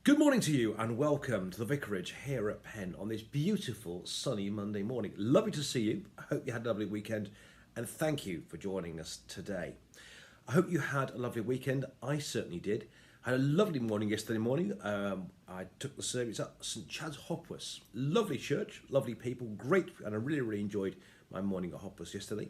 Good morning to you and welcome to the Vicarage here at Penn on this beautiful sunny Monday morning. Lovely to see you. I hope you had a lovely weekend and thank you for joining us today. I hope you had a lovely weekend. I certainly did. I had a lovely morning yesterday morning. I took the service up St Chad's Hopwas. Lovely church, lovely people, great, and I really enjoyed my morning at Hopwas yesterday.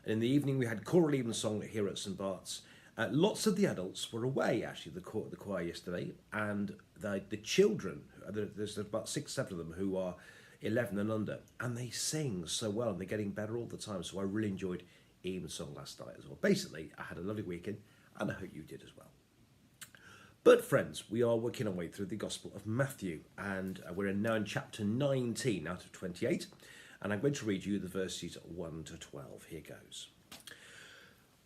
And in the evening we had choral evensong here at St Bart's. Lots of the adults were away, actually, the choir yesterday, and the children, there's about 6-7 of them who are 11 and under, and they sing so well, and they're getting better all the time, so I really enjoyed evensong last night as well. Basically, I had a lovely weekend, and I hope you did as well. But friends, we are working our way through the Gospel of Matthew, and we're now in chapter 19 out of 28, and I'm going to read you the verses 1 to 12. Here goes.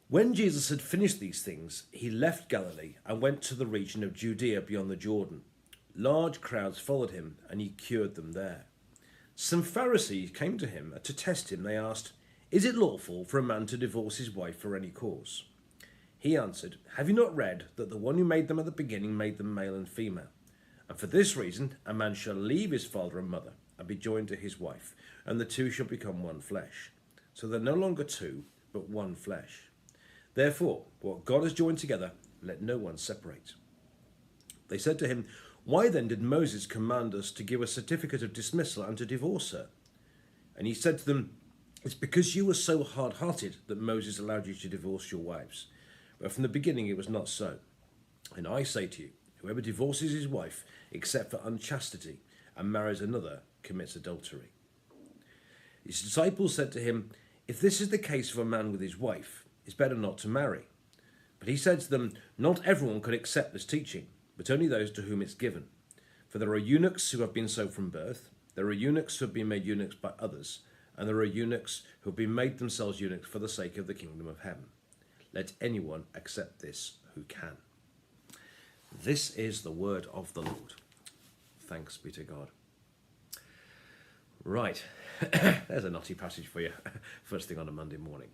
When Jesus had finished these things, he left Galilee and went to the region of Judea beyond the Jordan. Large crowds followed him, and he cured them there. Some Pharisees came to him to test him. They asked, "Is it lawful for a man to divorce his wife for any cause?" He answered, "Have you not read that the one who made them at the beginning made them male and female? And for this reason, a man shall leave his father and mother and be joined to his wife, and the two shall become one flesh. So they're no longer two, but one flesh. Therefore, what God has joined together, let no one separate." They said to him, "Why then did Moses command us to give a certificate of dismissal and to divorce her?" And he said to them, "It's because you were so hard-hearted that Moses allowed you to divorce your wives. But from the beginning it was not so. And I say to you, whoever divorces his wife, except for unchastity, and marries another, commits adultery." His disciples said to him, "If this is the case for a man with his wife, it's better not to marry." But he said to them, "Not everyone could accept this teaching, but only those to whom it's given. For there are eunuchs who have been so from birth, there are eunuchs who have been made eunuchs by others, and there are eunuchs who have been made themselves eunuchs for the sake of the kingdom of heaven. Let anyone accept this who can." This is the word of the Lord. Thanks be to God. Right, there's a naughty passage for you, first thing on a Monday morning.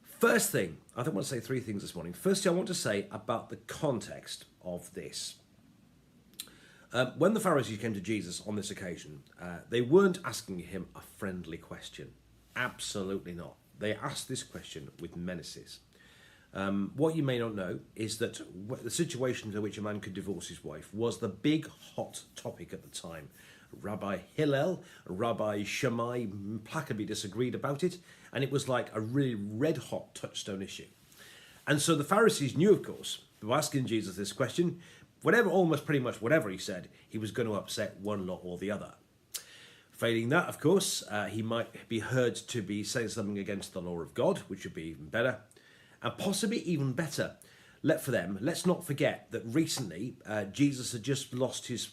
First thing, I want to say three things this morning. Firstly, I want to say about the context of this. When the Pharisees came to Jesus on this occasion, they weren't asking him a friendly question. Absolutely not. They asked this question with menaces. What you may not know is that the situation in which a man could divorce his wife was the big hot topic at the time. Rabbi Hillel, Rabbi Shammai implacably disagreed about it, and it was like a really red-hot touchstone issue. And so the Pharisees knew, of course, they were asking Jesus this question, almost pretty much whatever he said, he was going to upset one lot or the other. Failing that, of course, he might be heard to be saying something against the law of God, which would be even better, and possibly even better. Let's not forget that recently Jesus had just lost his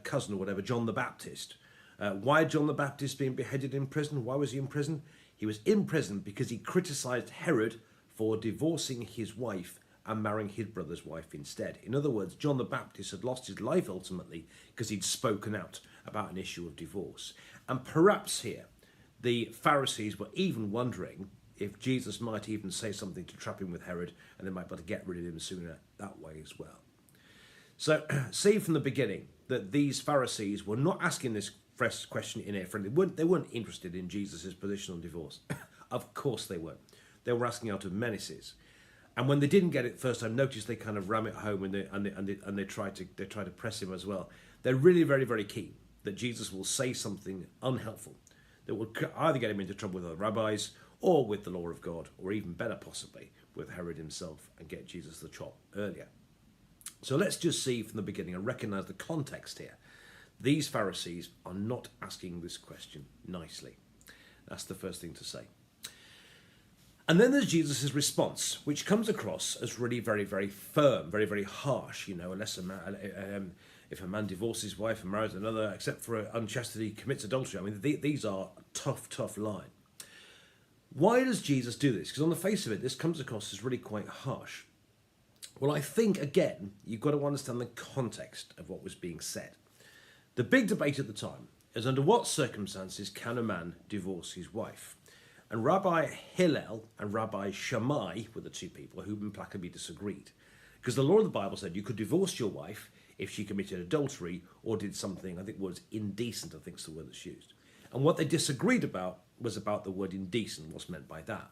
cousin or whatever, John the Baptist. Why had John the Baptist been beheaded in prison? Why was he in prison? He was in prison because he criticised Herod for divorcing his wife and marrying his brother's wife instead. In other words, John the Baptist had lost his life ultimately because he'd spoken out about an issue of divorce. And perhaps here, the Pharisees were even wondering if Jesus might even say something to trap him with Herod, and they might be able to get rid of him sooner that way as well. So, see from the beginning that these Pharisees were not asking this question in a friendly. They weren't interested in Jesus' position on divorce. Of course they weren't. They were asking out of menaces. And when they didn't get it first time, notice they kind of ram it home and they try to press him as well. They're really very keen that Jesus will say something unhelpful that will either get him into trouble with other rabbis or with the law of God, or even better possibly with Herod himself, and get Jesus the chop earlier. So let's just see from the beginning and recognize the context here. These Pharisees are not asking this question nicely. That's the first thing to say. And then there's Jesus' response, which comes across as really very firm, very harsh. Unless if a man divorces his wife and marries another, except for unchastity, commits adultery. I mean, these are tough line. Why does Jesus do this? Because on the face of it, this comes across as really quite harsh. Well, I think, again, you've got to understand the context of what was being said. The big debate at the time is under what circumstances can a man divorce his wife? And Rabbi Hillel and Rabbi Shammai were the two people who implacably disagreed. Because the law of the Bible said you could divorce your wife if she committed adultery or did something, I think was indecent, I think is the word that's used. And what they disagreed about was about the word indecent, what's meant by that.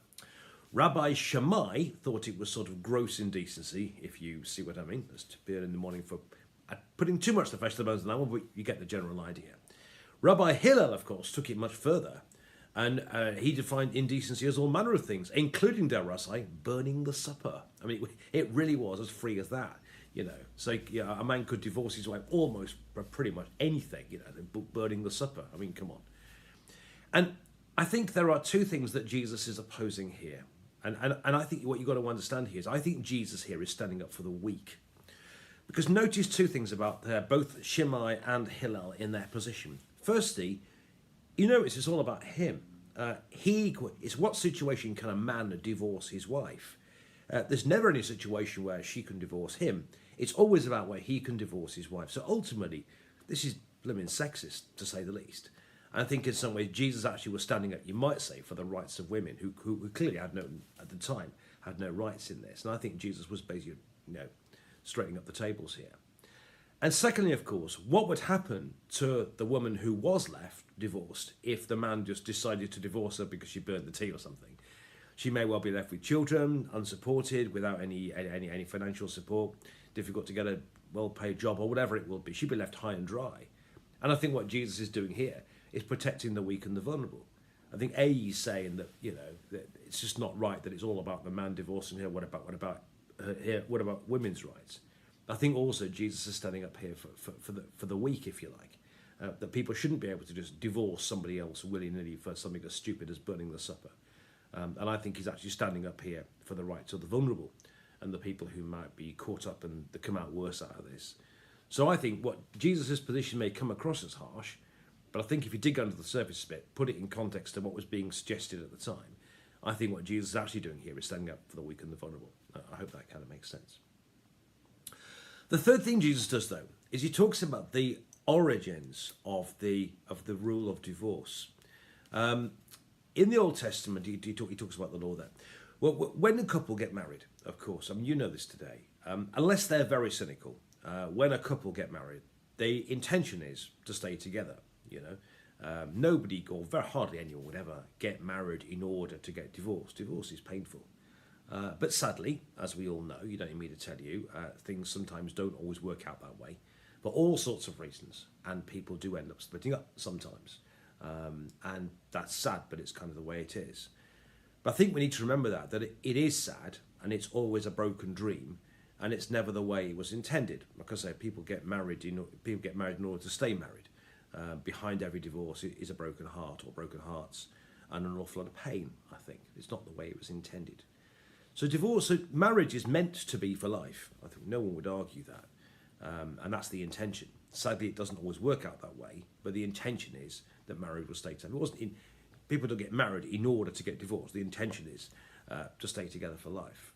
Rabbi Shammai thought it was sort of gross indecency, if you see what I mean. That's to appear in the morning for putting too much of the flesh to the bones on that one, but you get the general idea. Rabbi Hillel, of course, took it much further, and he defined indecency as all manner of things, including, dare I say, burning the supper. I mean, it really was as free as that, you know. So a man could divorce his wife almost for pretty much anything, you know, burning the supper. I mean, come on. And I think there are two things that Jesus is opposing here. And I think what you've got to understand here is I think Jesus here is standing up for the weak. Because notice two things about both Shammai and Hillel in their position. Firstly, you notice it's all about him. It's what situation can a man divorce his wife? There's never any situation where she can divorce him. It's always about where he can divorce his wife. So ultimately, this is blooming sexist, to say the least. I think in some ways Jesus actually was standing up, you might say, for the rights of women who clearly had no, at the time, had no rights in this. And I think Jesus was basically, you know, straightening up the tables here. And secondly, of course, what would happen to the woman who was left divorced if the man just decided to divorce her because she burned the tea or something? She may well be left with children, unsupported, without any financial support, difficult to get a well-paid job or whatever it will be. She'd be left high and dry. And I think what Jesus is doing here is protecting the weak and the vulnerable. I think he's saying that, you know, that it's just not right that it's all about the man divorcing her. What about women's rights? I think also Jesus is standing up here for the weak, if you like, that people shouldn't be able to just divorce somebody else willy-nilly for something as stupid as burning the supper. And I think he's actually standing up here for the rights of the vulnerable and the people who might be caught up and come out worse out of this. So I think what Jesus' position may come across as harsh, but I think if you dig under the surface a bit, put it in context of what was being suggested at the time, I think what Jesus is actually doing here is standing up for the weak and the vulnerable. I hope that kind of makes sense. The third thing Jesus does, though, is he talks about the origins of the rule of divorce. In the Old Testament, he talks about the law there. Well, when a couple get married, of course, I mean, you know this today, unless they're very cynical, when a couple get married, the intention is to stay together. You know, nobody or very hardly anyone would ever get married in order to get divorced. Divorce is painful. But sadly, as we all know, you don't need me to tell you, things sometimes don't always work out that way for all sorts of reasons. And people do end up splitting up sometimes. And that's sad, but it's kind of the way it is. But I think we need to remember that it is sad and it's always a broken dream. And it's never the way it was intended. Like I say, people get married in order to stay married. Behind every divorce is a broken heart or broken hearts and an awful lot of pain, I think. It's not the way it was intended. So marriage is meant to be for life. I think no one would argue that. And that's the intention. Sadly, it doesn't always work out that way, but the intention is that marriage will stay together. People don't get married in order to get divorced. The intention is to stay together for life.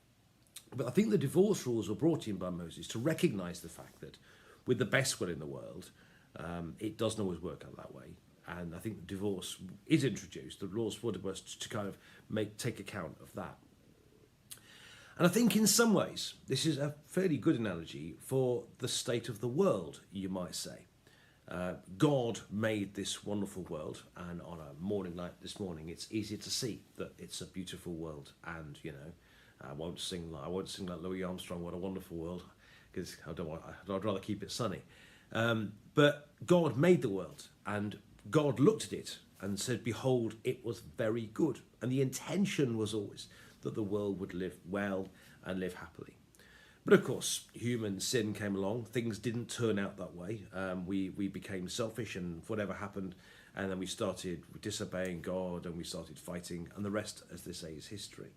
But I think the divorce rules were brought in by Moses to recognise the fact that with the best will in the world, it doesn't always work out that way. And I think divorce is introduced. The laws for divorce to kind of take account of that. And I think in some ways, this is a fairly good analogy for the state of the world, you might say. God made this wonderful world, and on a morning like this morning, it's easy to see that it's a beautiful world. And, you know, I won't sing like Louis Armstrong, "What a Wonderful World," because I'd rather keep it sunny. But God made the world, and God looked at it and said, "Behold, it was very good." And the intention was always that the world would live well and live happily. But of course, human sin came along. Things didn't turn out that way. We became selfish, and whatever happened, and then we started disobeying God, and we started fighting, and the rest, as they say, is history.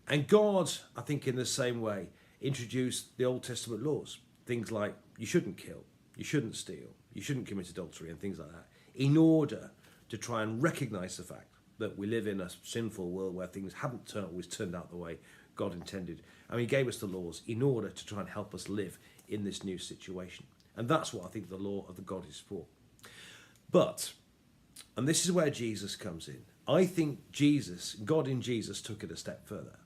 And God, I think in the same way, introduced the Old Testament laws. Things like you shouldn't kill, you shouldn't steal, you shouldn't commit adultery, and things like that, in order to try and recognise the fact that we live in a sinful world where things haven't always turned out the way God intended. And he gave us the laws in order to try and help us live in this new situation. And that's what I think the law of the God is for. But, and this is where Jesus comes in, I think God in Jesus took it a step further.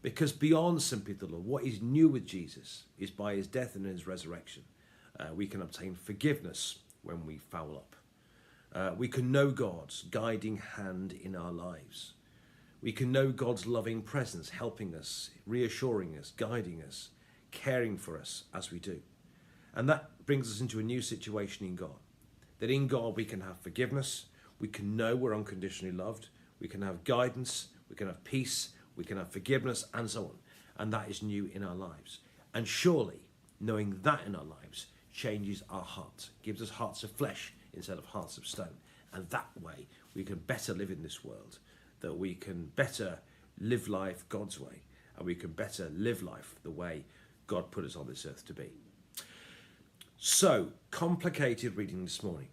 Because beyond simply the law, what is new with Jesus is by his death and his resurrection, We can obtain forgiveness when we foul up. We can know God's guiding hand in our lives. We can know God's loving presence, helping us, reassuring us, guiding us, caring for us as we do. And that brings us into a new situation in God. That in God we can have forgiveness, we can know we're unconditionally loved, we can have guidance, we can have peace, we can have forgiveness, and so on. And that is new in our lives. And surely, knowing that in our lives changes our hearts, gives us hearts of flesh instead of hearts of stone. And that way we can better live in this world, that we can better live life God's way, and we can better live life the way God put us on this earth to be. So, complicated reading this morning.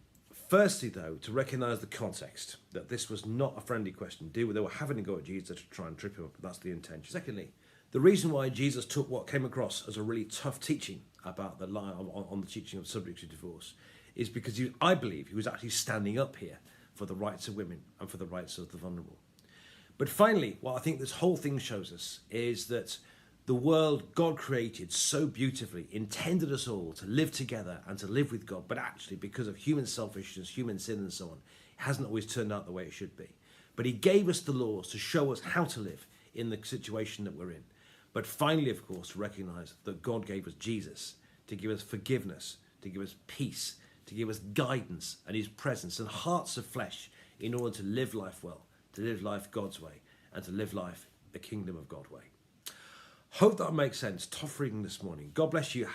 Firstly, though, to recognise the context, that this was not a friendly question. They were having a go at Jesus to try and trip him up. That's the intention. Secondly, the reason why Jesus took what came across as a really tough teaching about the lie on the teaching of subject to divorce is because I believe he was actually standing up here for the rights of women and for the rights of the vulnerable. But finally, what I think this whole thing shows us is that the world God created so beautifully intended us all to live together and to live with God, but actually because of human selfishness, human sin and so on, it hasn't always turned out the way it should be. But he gave us the laws to show us how to live in the situation that we're in. But finally, of course, to recognise that God gave us Jesus to give us forgiveness, to give us peace, to give us guidance and his presence and hearts of flesh in order to live life well, to live life God's way, and to live life the kingdom of God way. Hope that makes sense. Tough reading this morning. God bless you.